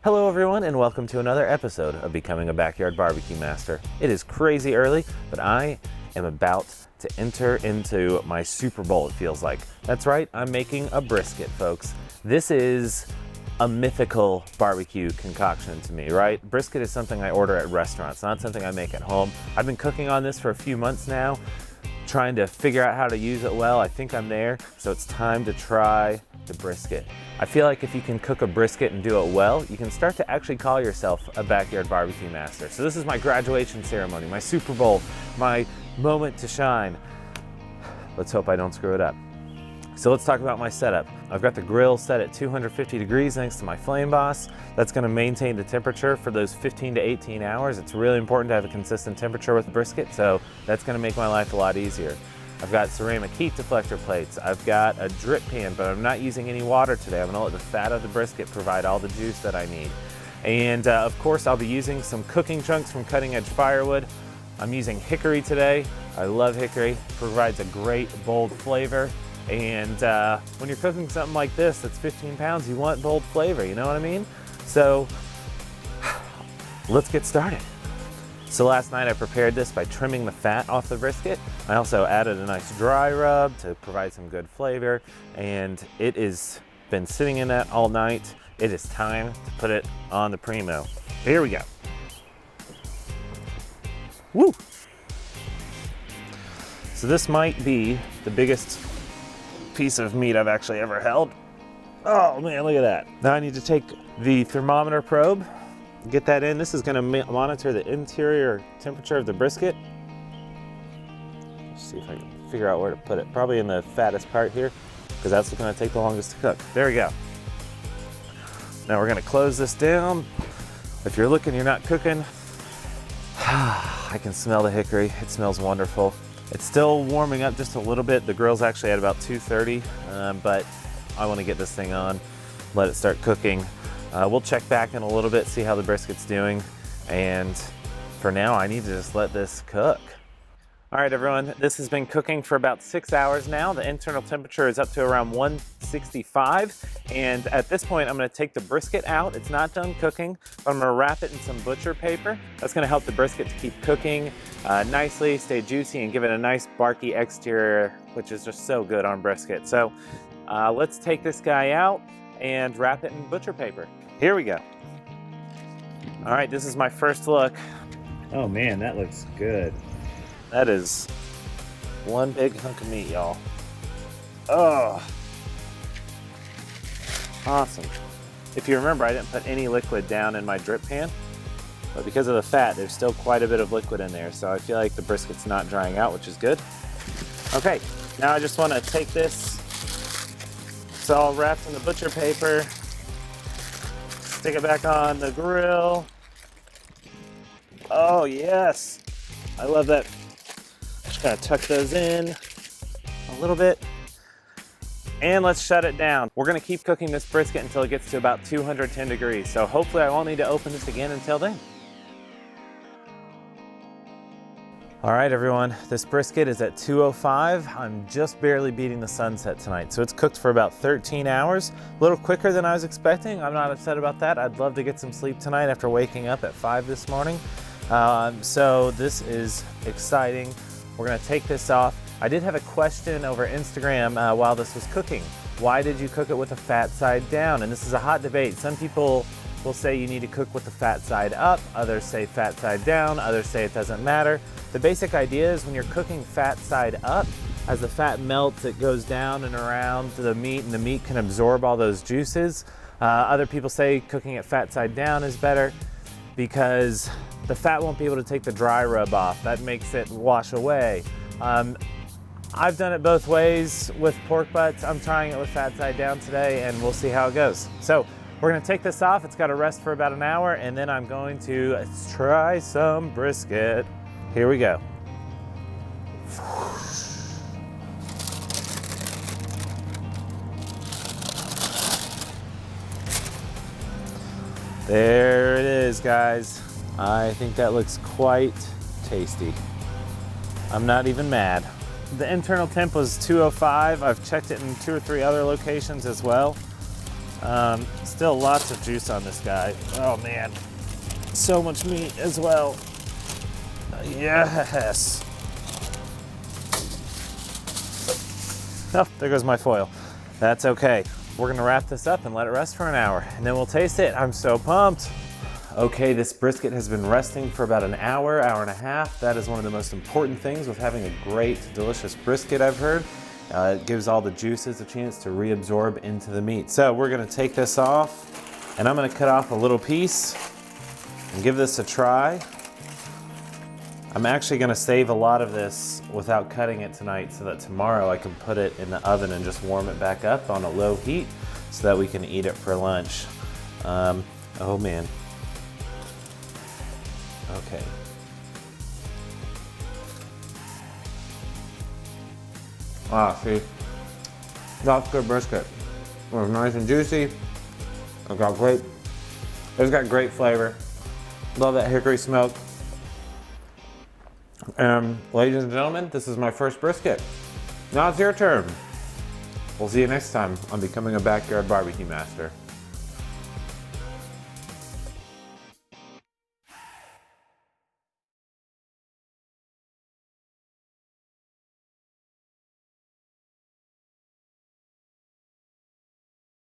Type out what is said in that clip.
Hello everyone and welcome to another episode of Becoming a Backyard Barbecue Master. It is crazy early, but I am about to enter into my Super Bowl, it feels like. That's right, I'm making a brisket, folks. This is a mythical barbecue concoction to me, right? Brisket is something I order at restaurants, not something I make at home. I've been cooking on this for a few months now, trying to figure out how to use it well. I think I'm there, so it's time to try the brisket. I feel like if you can cook a brisket and do it well, you can start to actually call yourself a backyard barbecue master. So this is my graduation ceremony, my Super Bowl, my moment to shine. Let's hope I don't screw it up. So let's talk about my setup. I've got the grill set at 250 degrees next to my Flame Boss. That's gonna maintain the temperature for those 15 to 18 hours. It's really important to have a consistent temperature with the brisket, so that's gonna make my life a lot easier. I've got ceramic heat deflector plates. I've got a drip pan, but I'm not using any water today. I'm gonna let the fat of the brisket provide all the juice that I need. And of course, I'll be using some cooking chunks from Cutting Edge Firewood. I'm using hickory today. I love hickory, provides a great bold flavor. And when you're cooking something like this that's 15 pounds, you want bold flavor, you know what I mean? So let's get started. So last night I prepared this by trimming the fat off the brisket. I also added a nice dry rub to provide some good flavor, and it has been sitting in that all night. It is time to put it on the Primo. Here we go. Woo! So this might be the biggest piece of meat I've actually ever held. Oh man, look at that. Now I need to take the thermometer probe, get that in. This is gonna monitor the interior temperature of the brisket. Let's see if I can figure out where to put it. Probably in the fattest part here, because that's gonna take the longest to cook. There we go. Now we're gonna close this down. If you're looking, you're not cooking. I can smell the hickory. It smells wonderful. It's still warming up just a little bit. The grill's actually at about 230, but I wanna get this thing on, let it start cooking. We'll check back in a little bit, see how the brisket's doing. And for now, I need to just let this cook. All right, everyone, this has been cooking for about 6 hours now. The internal temperature is up to around 165. And at this point, I'm gonna take the brisket out. It's not done cooking, but I'm gonna wrap it in some butcher paper. That's gonna help the brisket to keep cooking nicely, stay juicy, and give it a nice barky exterior, which is just so good on brisket. So let's take this guy out and wrap it in butcher paper. Here we go. All right, this is my first look. Oh man, that looks good. That is one big hunk of meat, y'all. Oh, awesome. If you remember, I didn't put any liquid down in my drip pan, but because of the fat, there's still quite a bit of liquid in there, so I feel like the brisket's not drying out, which is good. Okay, now I just want to take this. It's all wrapped in the butcher paper. Stick it back on the grill. Oh yes, I love that. Just gotta tuck those in a little bit. And let's shut it down. We're gonna keep cooking this brisket until it gets to about 210 degrees. So hopefully I won't need to open this again until then. All right, everyone, this brisket is at 205. I'm just barely beating the sunset tonight. So it's cooked for about 13 hours, a little quicker than I was expecting. I'm not upset about that. I'd love to get some sleep tonight after waking up at 5 this morning. So this is exciting. We're gonna take this off. I did have a question over Instagram while this was cooking. Why did you cook it with the fat side down? And this is a hot debate. Some people will say you need to cook with the fat side up, others say fat side down, others say it doesn't matter. The basic idea is when you're cooking fat side up, as the fat melts, it goes down and around the meat, and the meat can absorb all those juices. Other people say cooking it fat side down is better because the fat won't be able to take the dry rub off. That makes it wash away. I've done it both ways with pork butts. I'm trying it with fat side down today, and we'll see how it goes. So we're gonna take this off. It's got to rest for about an hour, and then I'm going to try some brisket. Here we go. There it is, guys. I think that looks quite tasty. I'm not even mad. The internal temp was 205. I've checked it in 2 or 3 other locations as well. Still lots of juice on this guy. Oh man, so much meat as well. Yes. Oh, there goes my foil. That's okay. We're gonna wrap this up and let it rest for an hour, and then we'll taste it. I'm so pumped. Okay, this brisket has been resting for about an hour, hour and a half. That is one of the most important things with having a great, delicious brisket, I've heard. It gives all the juices a chance to reabsorb into the meat. So we're gonna take this off, and I'm gonna cut off a little piece and give this a try. I'm actually gonna save a lot of this without cutting it tonight so that tomorrow I can put it in the oven and just warm it back up on a low heat so that we can eat it for lunch. Oh man. Okay. Ah, see, that's good brisket. It was nice and juicy. It's got great flavor. Love that hickory smoke. Ladies and gentlemen, this is my first brisket. Now it's your turn. We'll see you next time on Becoming a Backyard Barbecue Master.